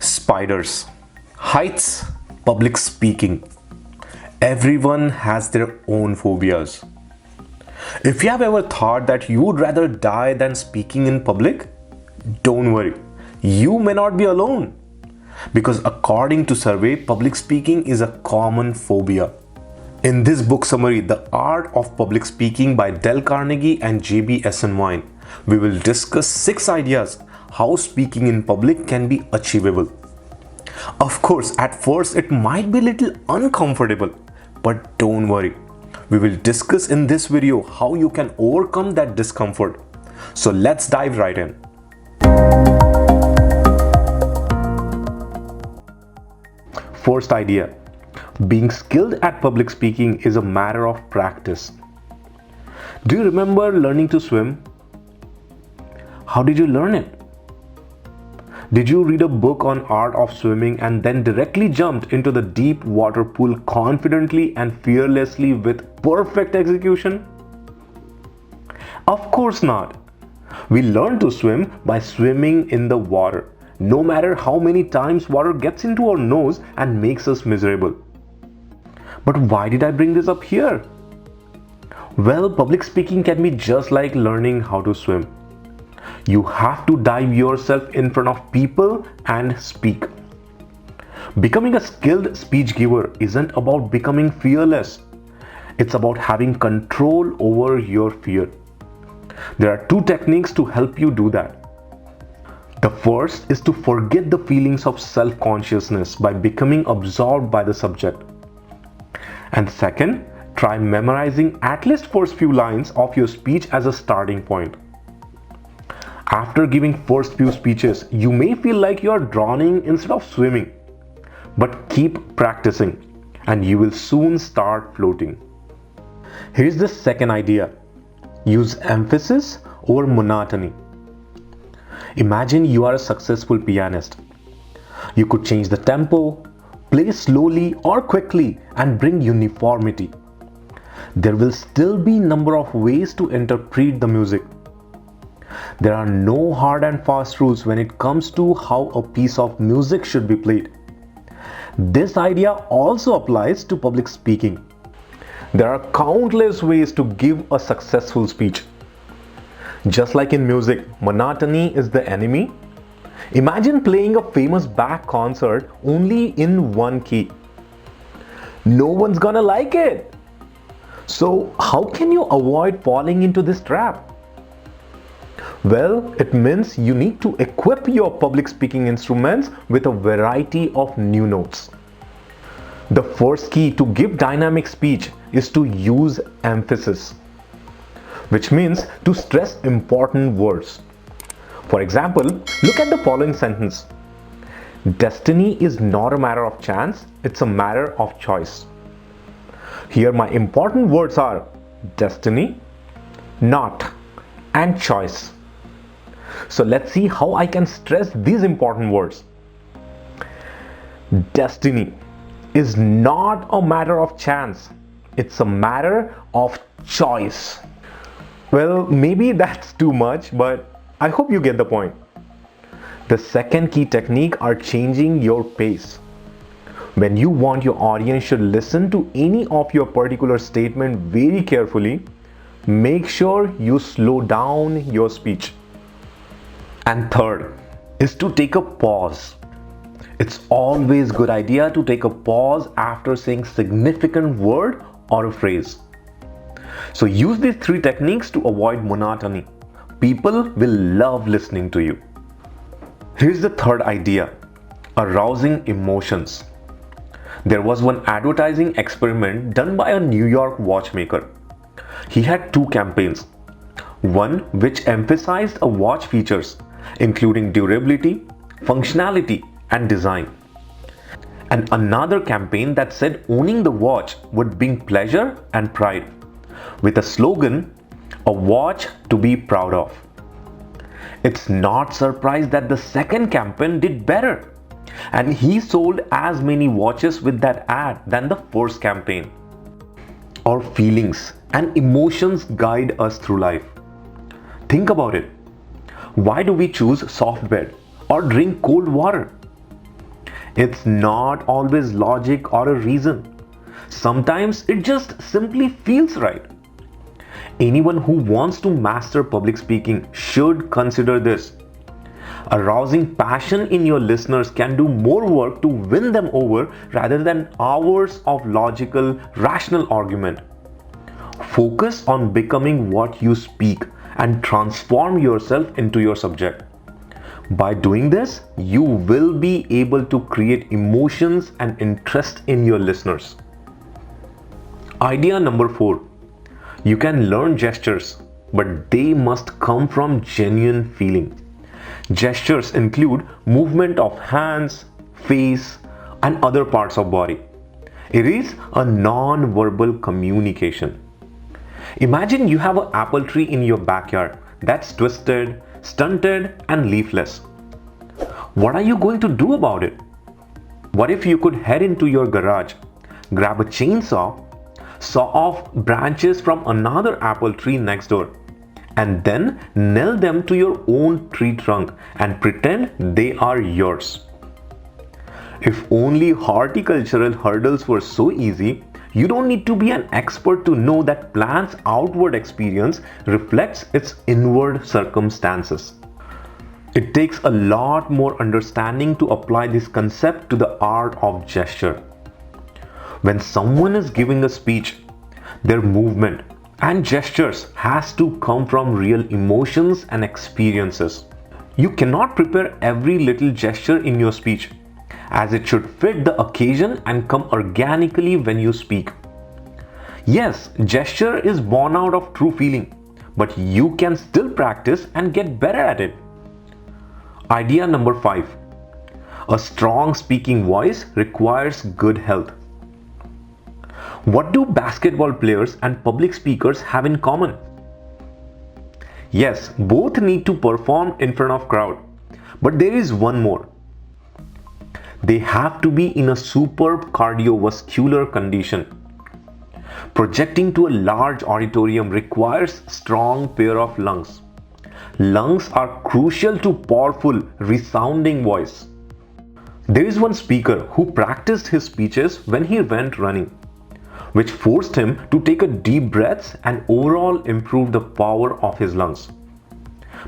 Spiders, heights, public speaking. Everyone has their own phobias. If you have ever thought that you would rather die than speaking in public, don't worry, you may not be alone. Because according to survey, public speaking is a common phobia. In this book summary, The Art of Public Speaking by Dale Carnegie and J.B. Esenwein, we will discuss 6 ideas how speaking in public can be achievable. Of course, at first it might be a little uncomfortable, but don't worry. We will discuss in this video how you can overcome that discomfort. So let's dive right in. First idea. Being skilled at public speaking is a matter of practice. Do you remember learning to swim? How did you learn it? Did you read a book on art of swimming and then directly jumped into the deep water pool confidently and fearlessly with perfect execution? Of course not. We learn to swim by swimming in the water, no matter how many times water gets into our nose and makes us miserable. But why did I bring this up here? Well, public speaking can be just like learning how to swim. You have to dive yourself in front of people and speak. Becoming a skilled speech giver isn't about becoming fearless. It's about having control over your fear. There are 2 techniques to help you do that. The first is to forget the feelings of self-consciousness by becoming absorbed by the subject. And second, try memorizing at least first few lines of your speech as a starting point. After giving first few speeches, you may feel like you are drowning instead of swimming. But keep practicing and you will soon start floating. Here's the second idea. Use emphasis over monotony. Imagine you are a successful pianist. You could change the tempo, play slowly or quickly and bring uniformity. There will still be number of ways to interpret the music. There are no hard and fast rules when it comes to how a piece of music should be played. This idea also applies to public speaking. There are countless ways to give a successful speech. Just like in music, monotony is the enemy. Imagine playing a famous Bach concert only in one key. No one's gonna like it. So how can you avoid falling into this trap? Well, it means you need to equip your public speaking instruments with a variety of new notes. The first key to give dynamic speech is to use emphasis, which means to stress important words. For example, look at the following sentence. Destiny is not a matter of chance, it's a matter of choice. Here my important words are destiny, not, and choice. So let's see how I can stress these important words. Destiny is not a matter of chance. It's a matter of choice. Well, maybe that's too much, but I hope you get the point. The second key technique are changing your pace. When you want your audience should listen to any of your particular statement very carefully, make sure you slow down your speech. And third is to take a pause. It's always a good idea to take a pause after saying significant word or a phrase. So use these 3 techniques to avoid monotony. People will love listening to you. Here's the third idea. Arousing emotions. There was one advertising experiment done by a New York watchmaker. He had 2 campaigns. One which emphasized a watch features including durability, functionality and design. And another campaign that said owning the watch would bring pleasure and pride with a slogan, a watch to be proud of. It's not surprised that the second campaign did better and he sold as many watches with that ad than the first campaign. Our feelings and emotions guide us through life. Think about it. Why do we choose soft bed or drink cold water? It's not always logic or a reason. Sometimes it just simply feels right. Anyone who wants to master public speaking should consider this. Arousing passion in your listeners can do more work to win them over rather than hours of logical, rational argument. Focus on becoming what you speak and transform yourself into your subject. By doing this, you will be able to create emotions and interest in your listeners. Idea number 4. You can learn gestures, but they must come from genuine feeling. Gestures include movement of hands, face, and other parts of body. It is a non-verbal communication. Imagine you have an apple tree in your backyard that's twisted, stunted, and leafless. What are you going to do about it? What if you could head into your garage, grab a chainsaw, saw off branches from another apple tree next door, and then nail them to your own tree trunk and pretend they are yours? If only horticultural hurdles were so easy, you don't need to be an expert to know that plant's outward experience reflects its inward circumstances. It takes a lot more understanding to apply this concept to the art of gesture. When someone is giving a speech, their movement and gestures has to come from real emotions and experiences. You cannot prepare every little gesture in your speech, as it should fit the occasion and come organically when you speak. Yes, gesture is born out of true feeling, but you can still practice and get better at it. Idea number 5. A strong speaking voice requires good health. What do basketball players and public speakers have in common? Yes, both need to perform in front of crowd, but there is one more. They have to be in a superb cardiovascular condition. Projecting to a large auditorium requires strong pair of lungs. Lungs are crucial to powerful, resounding voice. There is one speaker who practiced his speeches when he went running, which forced him to take a deep breath and overall improve the power of his lungs.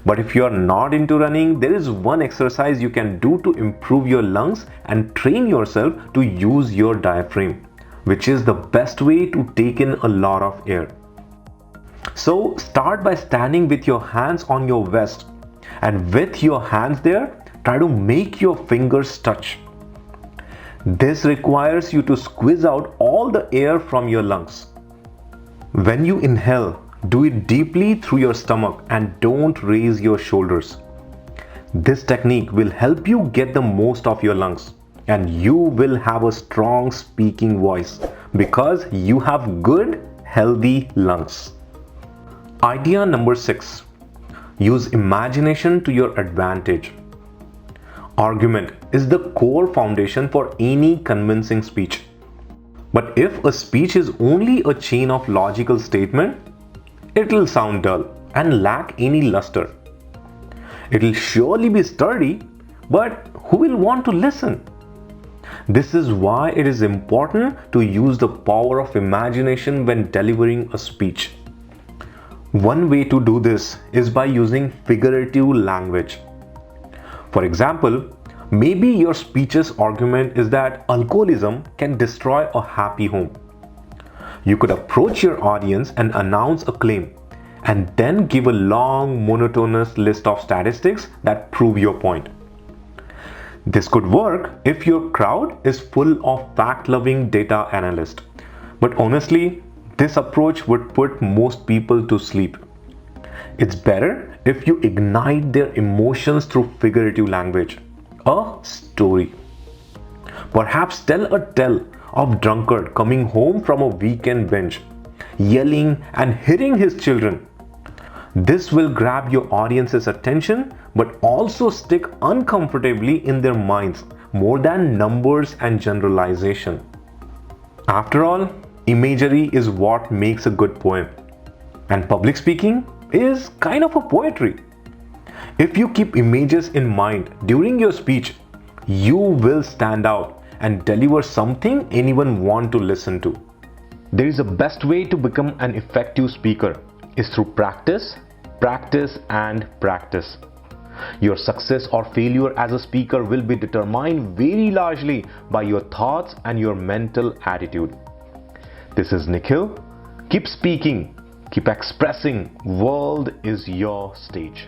But if you are not into running, there is one exercise you can do to improve your lungs and train yourself to use your diaphragm, which is the best way to take in a lot of air. So start by standing with your hands on your vest, and with your hands there, try to make your fingers touch. This requires you to squeeze out all the air from your lungs. When you inhale, do it deeply through your stomach and don't raise your shoulders. This technique will help you get the most of your lungs, and you will have a strong speaking voice because you have good, healthy lungs. Idea number 6. Use imagination to your advantage. Argument is the core foundation for any convincing speech. But if a speech is only a chain of logical statements, it will sound dull and lack any luster. It will surely be sturdy, but who will want to listen? This is why it is important to use the power of imagination when delivering a speech. One way to do this is by using figurative language. For example, maybe your speech's argument is that alcoholism can destroy a happy home. You could approach your audience and announce a claim, and then give a long, monotonous list of statistics that prove your point. This could work if your crowd is full of fact-loving data analysts, but honestly, this approach would put most people to sleep. It's better if you ignite their emotions through figurative language. A story. Perhaps tell a tale of drunkard coming home from a weekend binge, yelling and hitting his children. This will grab your audience's attention but also stick uncomfortably in their minds more than numbers and generalization. After all, imagery is what makes a good poem, and public speaking is kind of a poetry. If you keep images in mind during your speech, You will stand out and deliver something anyone want to listen to. There is a best way to become an effective speaker is through practice, practice and practice. Your success or failure as a speaker will be determined very largely by your thoughts and your mental attitude. This is Nikhil. Keep speaking, keep expressing. World is your stage.